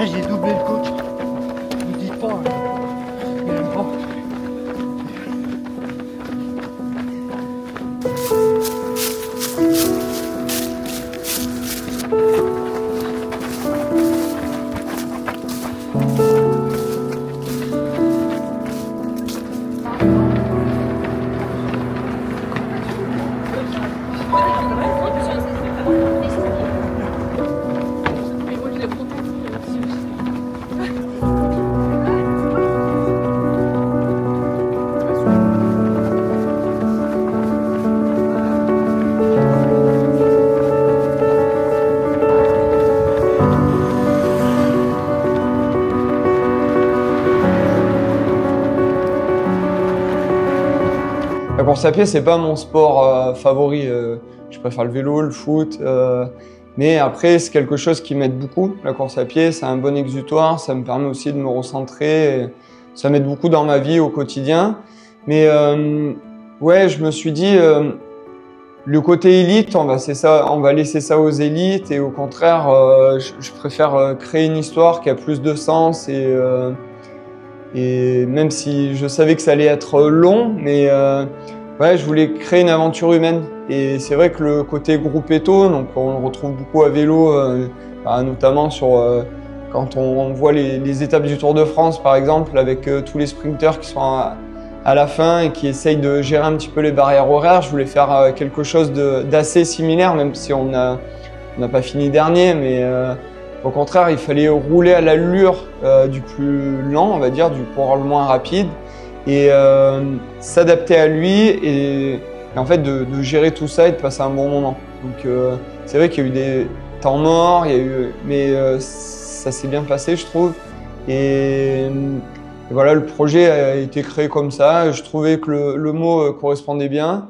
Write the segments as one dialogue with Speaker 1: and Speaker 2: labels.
Speaker 1: Là, j'ai doublé le coach. Ne dites pas, il aime pas.
Speaker 2: La course à pied, c'est pas mon sport favori. Je préfère le vélo, le foot. Mais après, c'est quelque chose qui m'aide beaucoup. La course à pied, c'est un bon exutoire. Ça me permet aussi de me recentrer. Ça m'aide beaucoup dans ma vie au quotidien. Mais ouais, je me suis dit, le côté élite, on va laisser ça aux élites. Et au contraire, je préfère créer une histoire qui a plus de sens. Et même si je savais que ça allait être long, mais ouais, je voulais créer une aventure humaine. Et c'est vrai que le côté gruppetto, donc on le retrouve beaucoup à vélo, notamment quand on voit les étapes du Tour de France, par exemple, avec tous les sprinteurs qui sont à la fin et qui essayent de gérer un petit peu les barrières horaires. Je voulais faire quelque chose d'assez similaire, même si on n'a pas fini dernier, mais au contraire, il fallait rouler à l'allure du plus lent, on va dire, du coureur le moins rapide, et s'adapter à lui et en fait de gérer tout ça et de passer un bon moment. Donc c'est vrai qu'il y a eu des temps morts, mais ça s'est bien passé, je trouve. Et voilà, le projet a été créé comme ça. Je trouvais que le mot correspondait bien.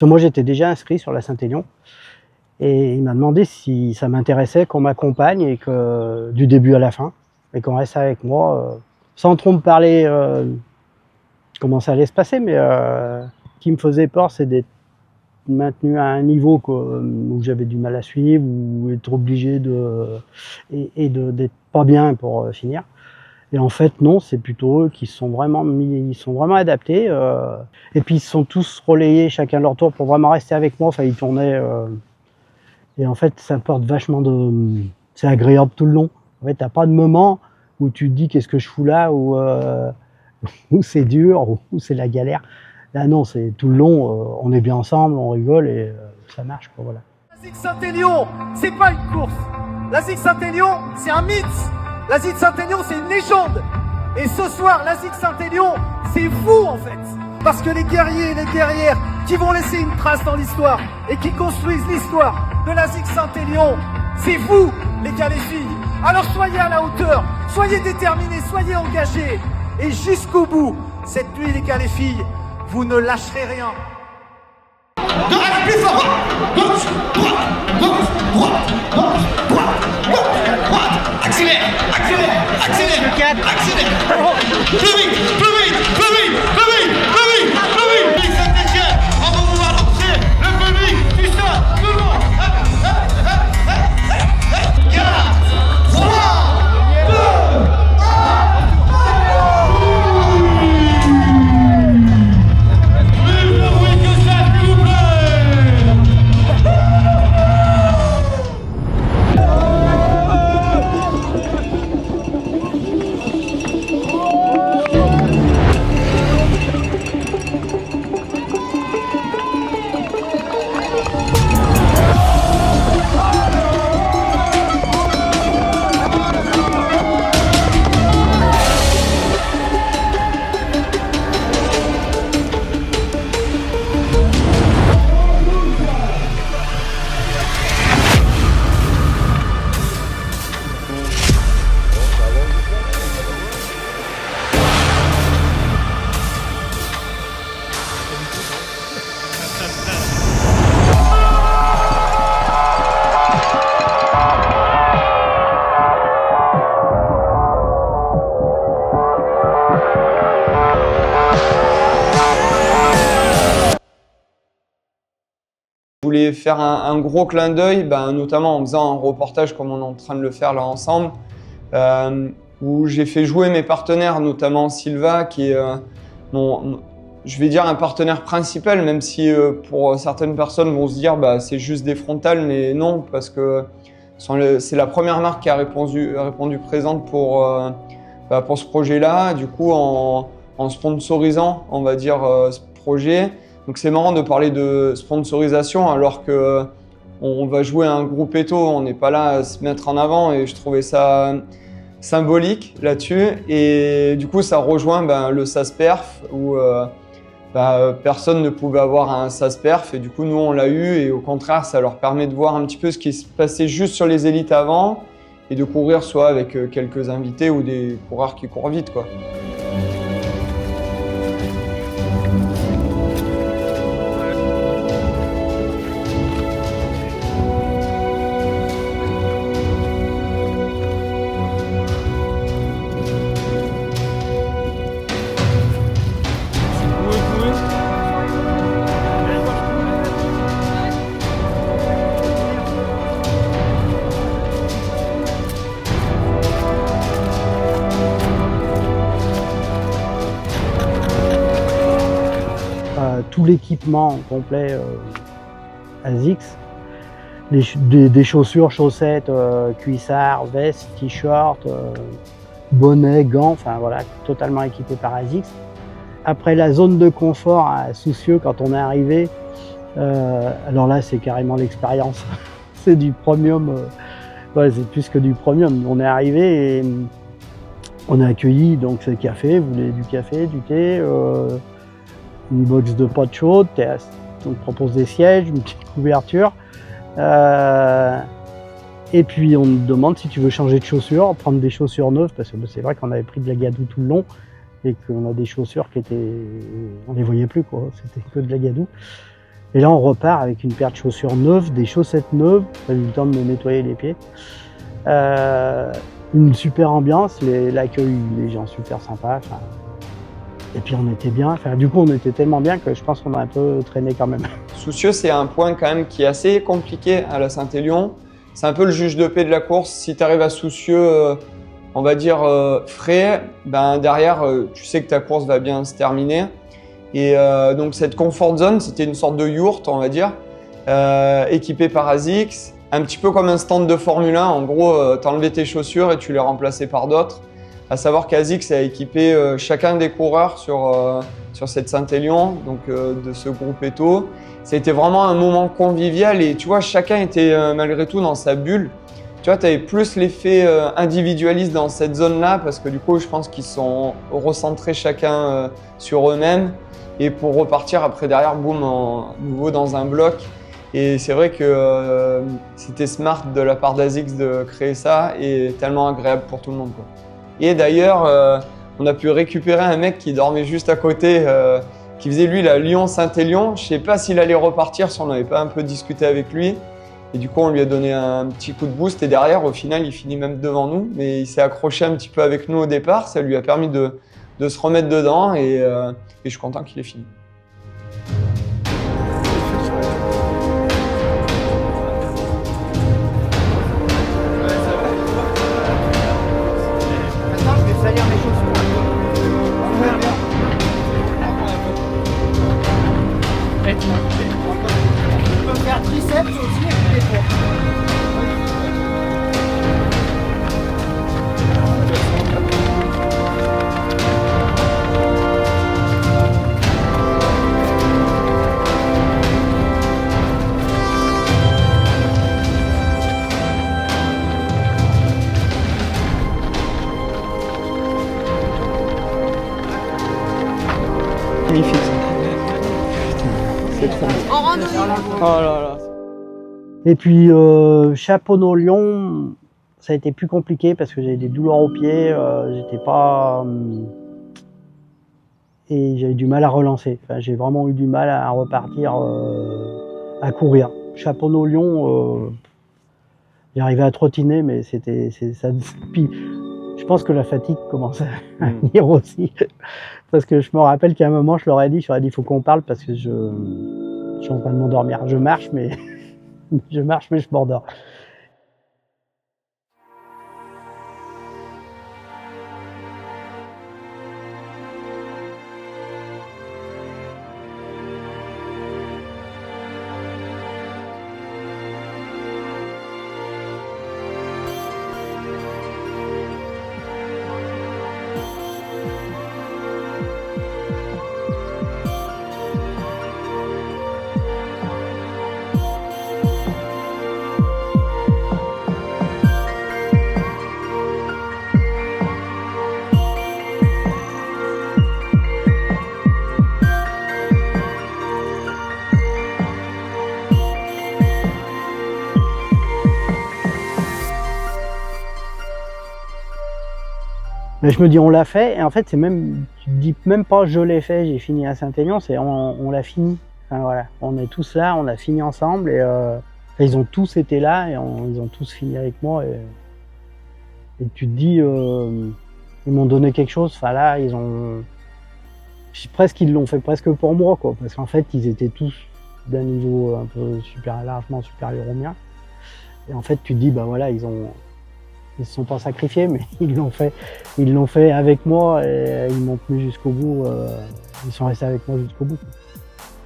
Speaker 1: Moi, j'étais déjà inscrit sur la Saint-Élion et il m'a demandé si ça m'intéressait qu'on m'accompagne et que du début à la fin et qu'on reste avec moi, sans trop me parler comment ça allait se passer, mais ce qui me faisait peur, c'est d'être maintenu à un niveau où j'avais du mal à suivre ou être obligé d'être pas bien pour finir. Et en fait, non, c'est plutôt eux qui sont vraiment adaptés. Et puis, ils se sont tous relayés chacun leur tour pour vraiment rester avec moi. Enfin, ils tournaient. Et en fait, ça apporte vachement de. C'est agréable tout le long. En fait, t'as pas de moment où tu te dis qu'est-ce que je fous là, où c'est dur, où c'est la galère. Là, non, c'est tout le long. On est bien ensemble, on rigole et ça marche, quoi, voilà.
Speaker 3: La Zig Saint-Élion, c'est pas une course. La Zig Saint-Élion, c'est un mythe. La Zig Saint-Élion, c'est une légende. Et ce soir, la Zig Saint-Élion, c'est vous en fait. Parce que les guerriers et les guerrières qui vont laisser une trace dans l'histoire et qui construisent l'histoire de la Zig Saint-Élion, c'est vous, les gars, les filles. Alors soyez à la hauteur, soyez déterminés, soyez engagés. Et jusqu'au bout, cette nuit, les gars, les filles, vous ne lâcherez rien.
Speaker 4: Allez, plus fort! Gauche, droite, gauche, droite, gauche, droite, gauche, droite. Accélère, accélère, accélère, accélère. Plus vite, plus vite, plus vite, plus vite, plus vite, plus vite. Public Saint-Étienne, on va pouvoir lancer le public, tout ça, tout le monde. 4, 3, 2, 1. Plus de bruit que ça, s'il vous plaît.
Speaker 2: voulais faire un gros clin d'œil, notamment en faisant un reportage comme on est en train de le faire là ensemble, où j'ai fait jouer mes partenaires, notamment Silva, qui est je vais dire un partenaire principal, même si pour certaines personnes vont se dire c'est juste des frontales, mais non, parce que c'est la première marque qui a répondu présente pour ce projet-là. Du coup, en sponsorisant, on va dire, ce projet. Donc c'est marrant de parler de sponsorisation alors que on va jouer un groupe Eto, on n'est pas là à se mettre en avant, et je trouvais ça symbolique là-dessus. Et du coup, ça rejoint le SASPERF où personne ne pouvait avoir un SASPERF, et du coup nous on l'a eu, et au contraire ça leur permet de voir un petit peu ce qui se passait juste sur les élites avant, et de courir soit avec quelques invités ou des coureurs qui courent vite, quoi.
Speaker 1: Tout l'équipement complet ASICS, des chaussures, chaussettes, cuissards, vestes, t-shirts, bonnets, gants, enfin voilà, totalement équipé par ASICS. Après la zone de confort à Soucieux, quand on est arrivé, alors là c'est carrément l'expérience, c'est du premium, ouais, c'est plus que du premium. On est arrivé et on est accueilli, donc c'est café, vous voulez du café, du thé, une box de potes chaudes, on te propose des sièges, une petite couverture. Et puis on te demande si tu veux changer de chaussures, prendre des chaussures neuves, parce que c'est vrai qu'on avait pris de la gadoue tout le long et qu'on a des chaussures qui étaient... on les voyait plus, quoi, c'était que de la gadoue. Et là on repart avec une paire de chaussures neuves, des chaussettes neuves, j'ai eu le temps de me nettoyer les pieds. Une super ambiance, l'accueil, les gens super sympas. Et puis on était bien, du coup on était tellement bien que je pense qu'on a un peu traîné quand même.
Speaker 2: Soucieux, c'est un point quand même qui est assez compliqué à la Saint-Élion. C'est un peu le juge de paix de la course. Si tu arrives à Soucieux, on va dire frais, derrière tu sais que ta course va bien se terminer. Et donc cette comfort zone, c'était une sorte de yourte, on va dire, équipée par ASICS, un petit peu comme un stand de Formule 1. En gros, tu enlevais tes chaussures et tu les remplaçais par d'autres. À savoir qu'ASICS a équipé chacun des coureurs sur cette Saint-Élion, donc de ce groupe Eto. Ça a été vraiment un moment convivial, et tu vois, chacun était malgré tout dans sa bulle. Tu vois, tu avais plus l'effet individualiste dans cette zone-là, parce que du coup, je pense qu'ils sont recentrés chacun sur eux-mêmes, et pour repartir après derrière, boum, nouveau dans un bloc. Et c'est vrai que c'était smart de la part d'ASICS de créer ça, et tellement agréable pour tout le monde, quoi. Et d'ailleurs, on a pu récupérer un mec qui dormait juste à côté, qui faisait lui la Lyon-Saint-Élion. Je ne sais pas s'il allait repartir, si on n'avait pas un peu discuté avec lui. Et du coup, on lui a donné un petit coup de boost, et derrière, au final, il finit même devant nous. Mais il s'est accroché un petit peu avec nous au départ, ça lui a permis de se remettre dedans, et je suis content qu'il ait fini.
Speaker 3: On peut faire triceps aussi et les poids.
Speaker 2: Magnifique. C'est trop beau.
Speaker 5: En randonnée.
Speaker 2: Oh là là.
Speaker 1: Et puis Chaponneau-Lyon, ça a été plus compliqué parce que j'avais des douleurs aux pieds, j'étais pas... et j'avais du mal à relancer. Enfin, j'ai vraiment eu du mal à repartir, à courir. Chaponneau-Lyon, j'arrivais à trottiner, mais ça. Puis, je pense que la fatigue commence à venir aussi. Parce que je me rappelle qu'à un moment, je leur ai dit, il faut qu'on parle parce que je suis en train de m'endormir. Je marche, mais Je marche, mais je m'endors. Mais je me dis on l'a fait, et en fait c'est même, tu te dis même pas je l'ai fait, j'ai fini à Saint-Aignan, c'est on l'a fini. Enfin voilà, on est tous là, on a fini ensemble, et ils ont tous été là, et ils ont tous fini avec moi, et tu te dis ils m'ont donné quelque chose. Enfin là ils l'ont fait presque pour moi, quoi, parce qu'en fait ils étaient tous d'un niveau un peu largement supérieur au mien, et en fait tu te dis bah voilà, ils se sont pas sacrifiés, mais ils l'ont fait avec moi, et ils m'ont tenu jusqu'au bout. Ils sont restés avec moi jusqu'au bout.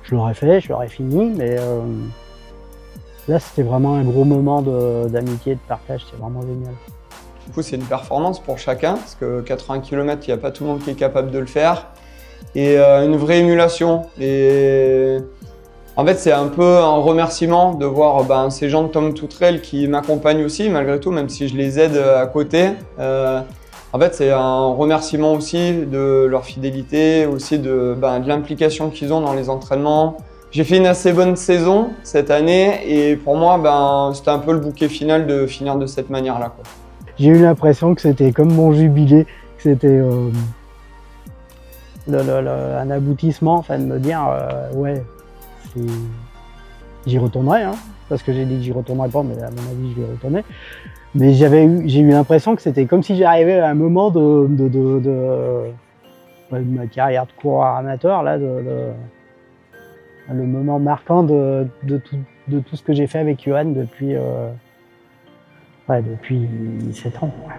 Speaker 1: Je l'aurais fait, je l'aurais fini, mais là c'était vraiment un gros moment d'amitié, de partage, c'est vraiment génial.
Speaker 2: Du coup, c'est une performance pour chacun, parce que 80 km, il n'y a pas tout le monde qui est capable de le faire. Et une vraie émulation. Et en fait, c'est un peu un remerciement de voir ces gens de Tom Toutrel qui m'accompagnent aussi, malgré tout, même si je les aide à côté. En fait, c'est un remerciement aussi de leur fidélité, aussi de l'implication qu'ils ont dans les entraînements. J'ai fait une assez bonne saison cette année, et pour moi, c'était un peu le bouquet final de finir de cette manière-là, quoi.
Speaker 1: J'ai eu l'impression que c'était comme mon jubilé, que c'était un aboutissement, enfin de me dire ouais, j'y retournerai, hein, parce que j'ai dit que j'y retournerai pas, mais à mon avis je vais y retourner. Mais j'ai eu l'impression que c'était comme si j'arrivais à un moment de ma carrière de coureur amateur, là, le moment marquant de tout ce que j'ai fait avec Johan depuis 7 ans. Ouais.